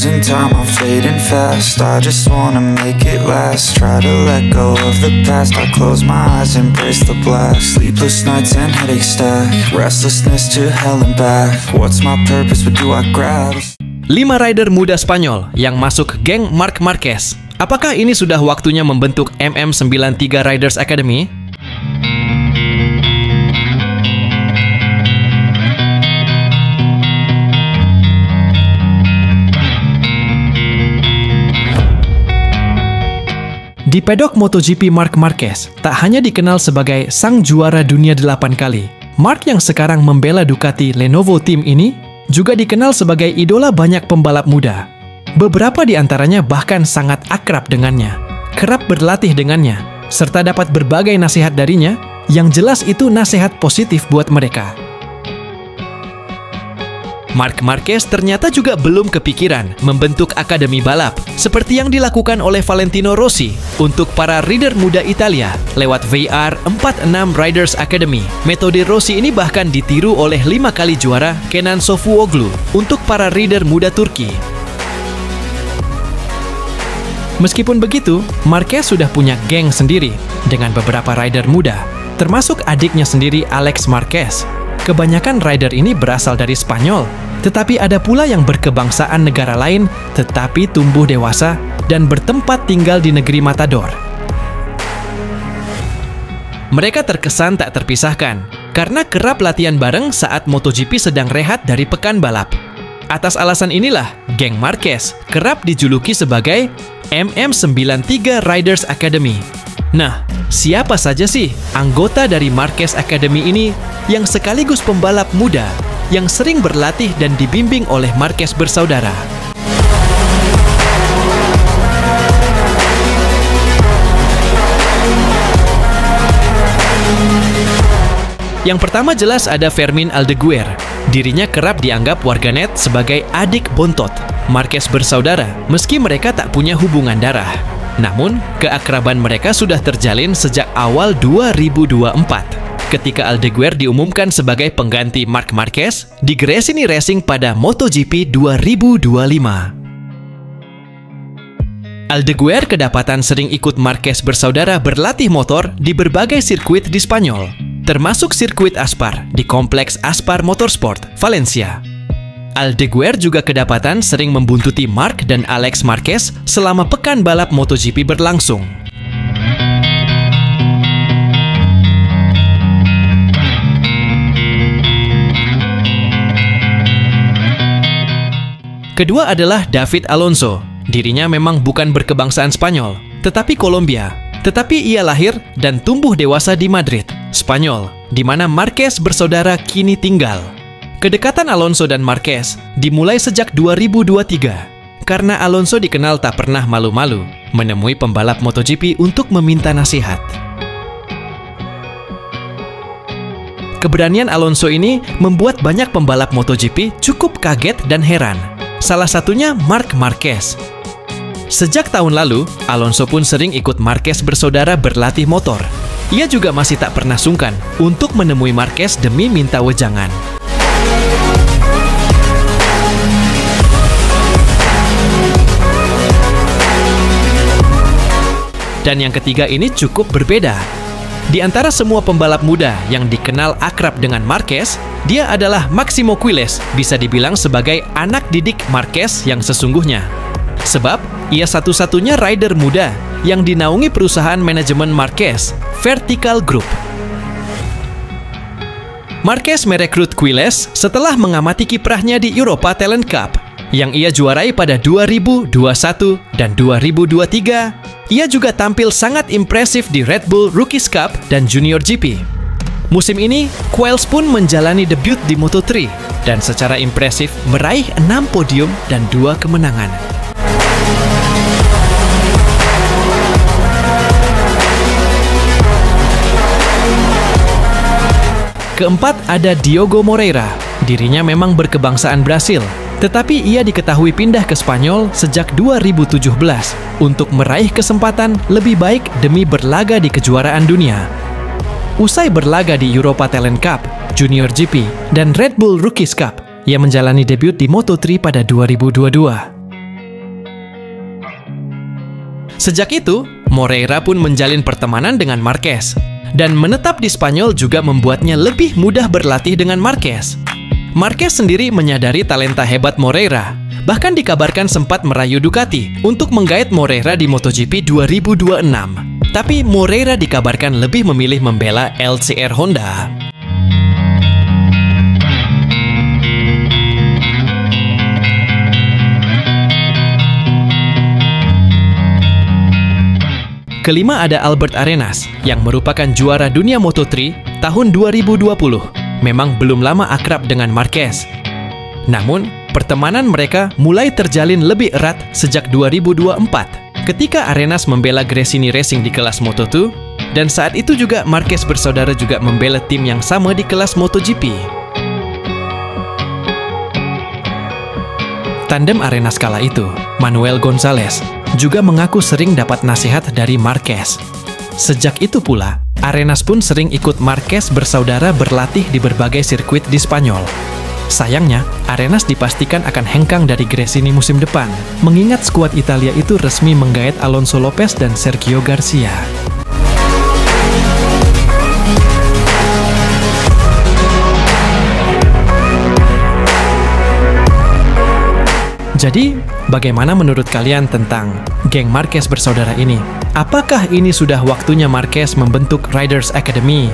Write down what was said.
losing time, I'm fading fast. I just wanna make it last. Try to let go of the past. I close my eyes, embrace the blast. Sleepless nights and headaches stack. Restlessness to hell and back. What's my purpose, what do I grab? 5 rider muda Spanyol yang masuk geng Marc Marquez. Apakah ini sudah waktunya membentuk MM93 Riders Academy? Di pedok MotoGP Marc Marquez tak hanya dikenal sebagai sang juara dunia 8 kali. Marc yang sekarang membela Ducati Lenovo Team ini juga dikenal sebagai idola banyak pembalap muda. Beberapa di antaranya bahkan sangat akrab dengannya, kerap berlatih dengannya, serta dapat berbagai nasihat darinya yang jelas itu nasihat positif buat mereka. Marc Marquez ternyata juga belum kepikiran membentuk akademi balap seperti yang dilakukan oleh Valentino Rossi untuk para rider muda Italia lewat VR46 Riders Academy. Metode Rossi ini bahkan ditiru oleh 5 kali juara Kenan Sofuoglu untuk para rider muda Turki. Meskipun begitu, Marquez sudah punya geng sendiri dengan beberapa rider muda, termasuk adiknya sendiri Alex Marquez. Kebanyakan rider ini berasal dari Spanyol, tetapi ada pula yang berkebangsaan negara lain tetapi tumbuh dewasa dan bertempat tinggal di negeri Matador. Mereka terkesan tak terpisahkan karena kerap latihan bareng saat MotoGP sedang rehat dari pekan balap. Atas alasan inilah, geng Marquez kerap dijuluki sebagai MM93 Riders Academy. Nah, siapa saja sih anggota dari Marquez Academy ini yang sekaligus pembalap muda yang sering berlatih dan dibimbing oleh Marquez bersaudara? Yang pertama jelas ada Fermín Aldeguer. Dirinya kerap dianggap warganet sebagai adik bontot Marquez bersaudara meski mereka tak punya hubungan darah. Namun, keakraban mereka sudah terjalin sejak awal 2024 ketika Aldeguer diumumkan sebagai pengganti Marc Marquez di Gresini Racing pada MotoGP 2025. Aldeguer kedapatan sering ikut Marquez bersaudara berlatih motor di berbagai sirkuit di Spanyol, termasuk sirkuit Aspar di Kompleks Aspar Motorsport, Valencia. Aldeguer juga kedapatan sering membuntuti Marc dan Alex Marquez selama pekan balap MotoGP berlangsung. Kedua adalah David Alonso. Dirinya memang bukan berkebangsaan Spanyol, tetapi Kolombia. Tetapi ia lahir dan tumbuh dewasa di Madrid, Spanyol, di mana Marquez bersaudara kini tinggal. Kedekatan Alonso dan Marquez dimulai sejak 2023 karena Alonso dikenal tak pernah malu-malu menemui pembalap MotoGP untuk meminta nasihat. Keberanian Alonso ini membuat banyak pembalap MotoGP cukup kaget dan heran. Salah satunya Marc Marquez. Sejak tahun lalu, Alonso pun sering ikut Marquez bersaudara berlatih motor. Ia juga masih tak pernah sungkan untuk menemui Marquez demi minta wejangan. Dan yang ketiga ini cukup berbeda. Di antara semua pembalap muda yang dikenal akrab dengan Marquez, dia adalah Máximo Quiles, bisa dibilang sebagai anak didik Marquez yang sesungguhnya. Sebab, ia satu-satunya rider muda yang dinaungi perusahaan manajemen Marquez, Vertical Group. Marquez merekrut Quiles setelah mengamati kiprahnya di Europa Talent Cup, yang ia juarai pada 2021 dan 2023. Ia juga tampil sangat impresif di Red Bull Rookies Cup dan Junior GP. Musim ini, Quiles pun menjalani debut di Moto3 dan secara impresif meraih 6 podium dan 2 kemenangan. Keempat ada Diogo Moreira. Dirinya memang berkebangsaan Brasil, tetapi ia diketahui pindah ke Spanyol sejak 2017 untuk meraih kesempatan lebih baik demi berlaga di kejuaraan dunia. Usai berlaga di Europa Talent Cup, Junior GP, dan Red Bull Rookies Cup, ia menjalani debut di Moto3 pada 2022. Sejak itu, Moreira pun menjalin pertemanan dengan Marquez. Dan menetap di Spanyol juga membuatnya lebih mudah berlatih dengan Marquez. Marquez sendiri menyadari talenta hebat Moreira. Bahkan dikabarkan sempat merayu Ducati untuk menggait Moreira di MotoGP 2026. Tapi Moreira dikabarkan lebih memilih membela LCR Honda. Kelima ada Albert Arenas, yang merupakan juara dunia Moto3 tahun 2020. Memang belum lama akrab dengan Marquez. Namun, pertemanan mereka mulai terjalin lebih erat sejak 2024, ketika Arenas membela Gresini Racing di kelas Moto2, dan saat itu juga Marquez bersaudara juga membela tim yang sama di kelas MotoGP. Tandem Arenas kala itu, Manuel Gonzalez, juga mengaku sering dapat nasihat dari Marquez. Sejak itu pula, Arenas pun sering ikut Marquez bersaudara berlatih di berbagai sirkuit di Spanyol. Sayangnya, Arenas dipastikan akan hengkang dari Gresini musim depan, mengingat skuad Italia itu resmi menggait Alonso Lopez dan Sergio Garcia. Jadi, bagaimana menurut kalian tentang geng Marquez bersaudara ini? Apakah ini sudah waktunya Marquez membentuk Riders Academy?